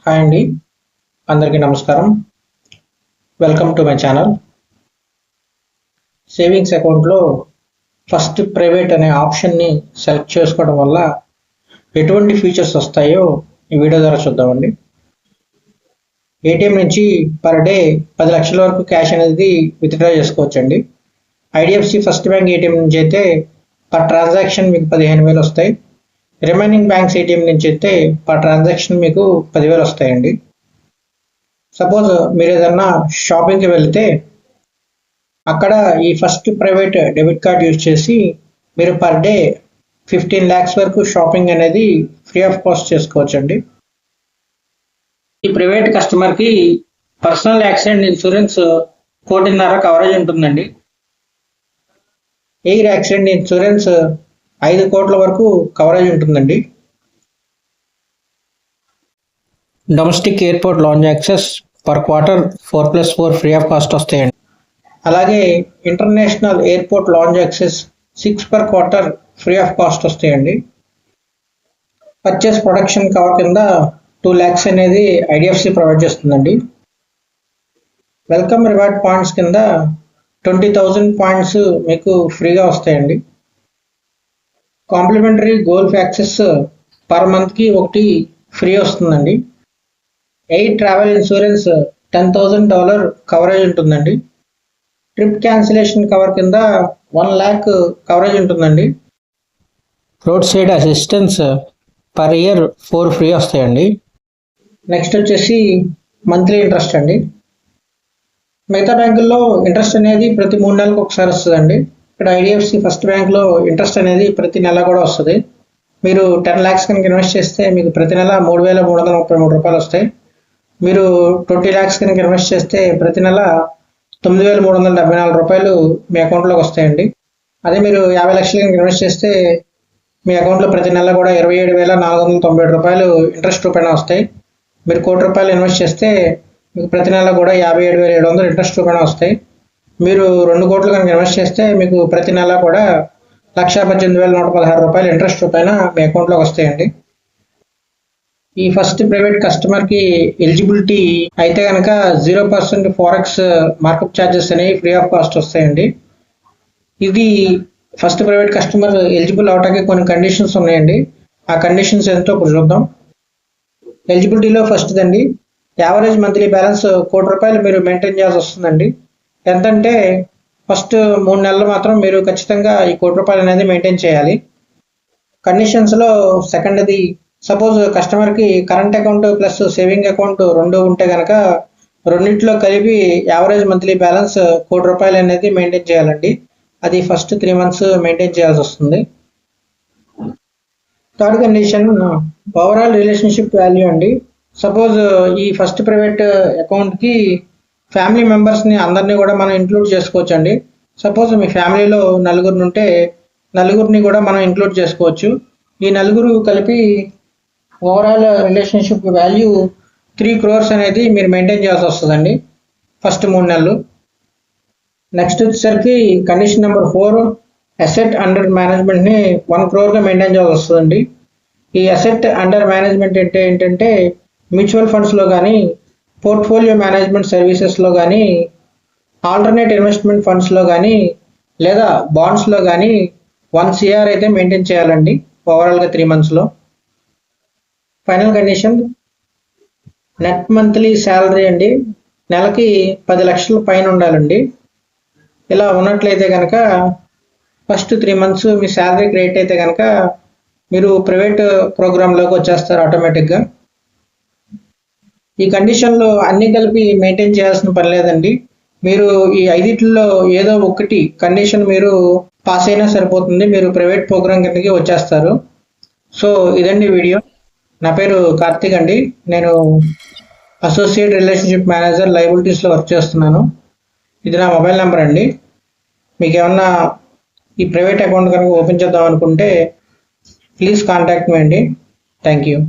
Hi అండి, అందరికీ నమస్కారం. Welcome to my channel. Savings అకౌంట్లో ఫస్ట్ ప్రైవేట్ అనే ఆప్షన్ని సెలెక్ట్ చేసుకోవడం వల్ల ఎటువంటి ఫీచర్స్ వస్తాయో ఈ వీడియో ద్వారా చూద్దామండి. ఏటీఎం నుంచి పర్ డే 10 లక్షల వరకు క్యాష్ అనేది విత్డ్రా చేసుకోవచ్చండి. ఐడిఎఫ్సి ఫస్ట్ బ్యాంక్ ఏటీఎం నుంచి అయితే పర్ ట్రాన్సాక్షన్ మీకు 15,000 వస్తాయి. రిమైనింగ్ బ్యాంక్స్ ఏటీఎం నుంచి అయితే పర్ ట్రాన్సాక్షన్ మీకు 10,000 వస్తాయండి. సపోజ్ మీరు ఏదన్నా షాపింగ్కి వెళ్తే అక్కడ ఈ first private debit card use చేసి మీరు పర్ డే 15 lakhs వరకు షాపింగ్ అనేది ఫ్రీ ఆఫ్ కాస్ట్ చేసుకోవచ్చండి. ఈ ప్రైవేట్ కస్టమర్కి పర్సనల్ యాక్సిడెంట్ ఇన్సూరెన్స్ 1.5 కవరేజ్ ఉంటుందండి. ఎయిర్ యాక్సిడెంట్ ఇన్సూరెన్స్ 5 కోట్ల వరకు కవరేజ్ ఉంటుందండి. Domestic airport lounge access per quarter 4+4 free of cost వస్తాయండి. అలాగే international airport lounge access 6 per quarter free of cost వస్తాయండి. పర్చేస్ ప్రొడక్షన్ కవర్ కింద 2 lakhs అనేది ఐడిఎఫ్సి ప్రొవైడ్ చేస్తుందండి. వెల్కమ్ రివార్డ్ పాయింట్స్ కింద 20,000 పాయింట్స్ మీకు ఫ్రీగా వస్తాయండి. కాంప్లిమెంటరీ గోల్ఫ్ యాక్సెస్ పర్ మంత్కి ఒకటి ఫ్రీ వస్తుందండి. ఎయిర్ ట్రావెల్ ఇన్సూరెన్స్ $10,000 కవరేజ్ ఉంటుందండి. ట్రిప్ క్యాన్సిలేషన్ కవర్ కింద 1 lakh కవరేజ్ ఉంటుందండి. Road side assistance per year 4 free వస్తాయండి. నెక్స్ట్ వచ్చేసి మంత్లీ ఇంట్రెస్ట్ అండి. మిగతా బ్యాంకుల్లో ఇంట్రెస్ట్ అనేది ప్రతి 3 నెలలకు ఒకసారి వస్తుందండి. ఇక్కడ ఐడిఎఫ్సి ఫస్ట్ బ్యాంక్లో ఇంట్రెస్ట్ అనేది ప్రతి నెల కూడా వస్తుంది. మీరు 10 lakhs కనుక ఇన్వెస్ట్ చేస్తే మీకు ప్రతి నెల 3,333 రూపాయలు వస్తాయి. మీరు 20 lakhs కనుక ఇన్వెస్ట్ చేస్తే ప్రతి నెల 9,374 రూపాయలు మీ అకౌంట్లోకి వస్తాయండి. అదే మీరు 50 లక్షలు కనుక ఇన్వెస్ట్ చేస్తే మీ అకౌంట్లో ప్రతి నెల కూడా 27,497 రూపాయలు ఇంట్రెస్ట్ రూపాయన వస్తాయి. మీరు 1 కోటి రూపాయలు ఇన్వెస్ట్ చేస్తే మీకు ప్రతి నెల కూడా 57,700 ఇంట్రెస్ట్ రూపాయన వస్తాయి. మీరు 2 కోట్లు కనుక ఇన్వెస్ట్ చేస్తే మీకు ప్రతి నెల కూడా 1,18,116 రూపాయలు ఇంట్రెస్ట్ రూపాయన మీ అకౌంట్లోకి వస్తాయండి. ఈ ఫస్ట్ ప్రైవేట్ కస్టమర్కి ఎలిజిబిలిటీ అయితే కనుక 0% ఫారెక్స్ మార్కప్ ఛార్జెస్ అనేవి ఫ్రీ ఆఫ్ కాస్ట్ వస్తాయండి. ఇది ఫస్ట్ ప్రైవేట్ కస్టమర్ ఎలిజిబుల్ అవటానికి కొన్ని కండిషన్స్ ఉన్నాయండి. ఆ కండిషన్స్ ఎంతో ఇప్పుడు చూద్దాం. ఎలిజిబిలిటీలో ఫస్ట్ అండి, యావరేజ్ మంత్లీ బ్యాలెన్స్ 1 కోటి రూపాయలు మీరు మెయింటైన్ చేయాల్సి వస్తుందండి. ఎంతంటే ఫస్ట్ 3 నెలలు మాత్రం మీరు ఖచ్చితంగా ఈ 1 కోటి రూపాయలు అనేది మెయింటైన్ చేయాలి. కండిషన్స్లో సెకండ్ది, సపోజ్ కస్టమర్కి current account plus saving account 2 ఉంటే కనుక రెండింటిలో కలిపి యావరేజ్ మంత్లీ బ్యాలెన్స్ 1 కోటి రూపాయలు అనేది మెయింటైన్ చేయాలండి. అది ఫస్ట్ 3 months మెయింటైన్ చేయాల్సి వస్తుంది. Third condition overall relationship value అండి. సపోజ్ ఈ ఫస్ట్ ప్రైవేట్ అకౌంట్కి ఫ్యామిలీ మెంబర్స్ని అందరినీ కూడా మనం ఇంక్లూడ్ చేసుకోవచ్చు అండి. సపోజ్ మీ ఫ్యామిలీలో 4 ఉంటే 4 కూడా మనం ఇంక్లూడ్ చేసుకోవచ్చు. ఈ 4 కలిపి ఓవరాల్ రిలేషన్షిప్ వాల్యూ 3 crores అనేది మీరు మెయింటైన్ చేయాల్సి వస్తుందండి ఫస్ట్ 3 నెలలు. నెక్స్ట్ వచ్చేసరికి కండిషన్ నెంబర్ 4, అసెట్ అండర్ మేనేజ్మెంట్ని 1 crore మెయింటైన్ చేయాల్సి వస్తుందండి. ఈ అసెట్ అండర్ మేనేజ్మెంట్ అంటే ఏంటంటే మ్యూచువల్ ఫండ్స్లో కానీ, పోర్ట్ఫోలియో మేనేజ్మెంట్ సర్వీసెస్లో కానీ, ఆల్టర్నేట్ ఇన్వెస్ట్మెంట్ ఫండ్స్లో కానీ, లేదా బాండ్స్లో కానీ 1 crore అయితే మెయింటైన్ చేయాలండి ఓవరాల్గా 3 monthsలో. Final condition net monthly salary అండి. నెలకి 10 లక్షల పైన ఉండాలండి. ఇలా ఉన్నట్లయితే కనుక ఫస్ట్ 3 months మీ శాలరీ క్రెడిట్ అయితే కనుక మీరు ప్రైవేట్ ప్రోగ్రాంలోకి వచ్చేస్తారు ఆటోమేటిక్గా. ఈ కండిషన్లో అన్ని కలిపి మెయింటైన్ చేయాల్సిన పని లేదండి. మీరు ఈ 5లో ఏదో ఒకటి కండిషన్ మీరు పాస్ అయినా సరిపోతుంది, మీరు ప్రైవేట్ ప్రోగ్రామ్ కిందకి వచ్చేస్తారు. సో ఇదండి వీడియో. నా పేరు కార్తిక్ అండి. నేను అసోసియేట్ రిలేషన్షిప్ మేనేజర్ లయబిలిటీస్లో వర్క్ చేస్తున్నాను. ఇది నా మొబైల్ నెంబర్ అండి. మీకు ఏమన్నా ఈ ప్రైవేట్ అకౌంట్ కనుక ఓపెన్ చేద్దాం అనుకుంటే ప్లీజ్ కాంటాక్ట్ మీ అండి. Thank you.